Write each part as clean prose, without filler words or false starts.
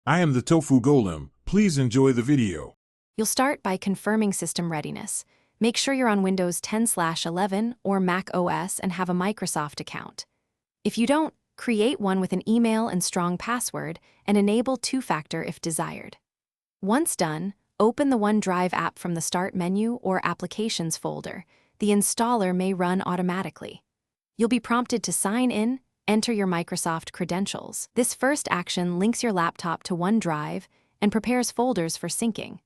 I am the Tofu Golem. Please enjoy the video. You'll start by confirming system readiness. Make sure you're on Windows 10/11 or Mac OS and have a Microsoft account. If you don't, create one with an email and strong password and enable two-factor if desired. Once done, open the OneDrive app from the Start menu or Applications folder. The installer may run automatically. You'll be prompted to sign in, enter your Microsoft credentials. This first action links your laptop to OneDrive and prepares folders for syncing.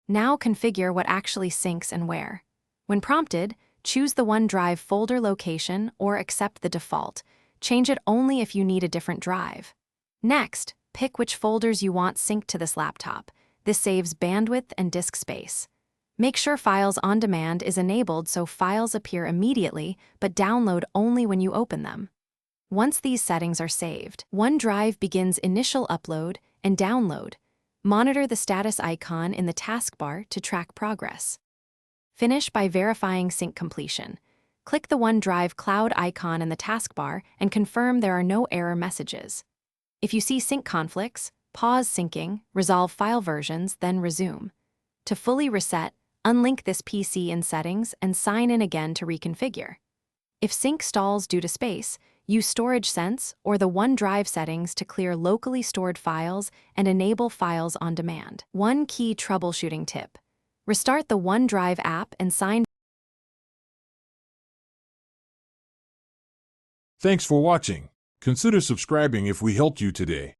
Now configure what actually syncs and where. When prompted, choose the OneDrive folder location or accept the default. Change it only if you need a different drive. Next, pick which folders you want synced to this laptop. This saves bandwidth and disk space. Make sure Files on Demand is enabled so files appear immediately but download only when you open them. Once these settings are saved, OneDrive begins initial upload and download. Monitor the status icon in the taskbar to track progress. Finish by verifying sync completion. Click the OneDrive cloud icon in the taskbar and confirm there are no error messages. If you see sync conflicts, pause syncing, resolve file versions, then resume. To fully reset, unlink this PC in Settings and sign in again to reconfigure. If sync stalls due to space, use Storage Sense or the OneDrive settings to clear locally stored files and enable Files on Demand. One key troubleshooting tip: restart the OneDrive app and sign. Thanks for watching. Consider subscribing if we helped you today.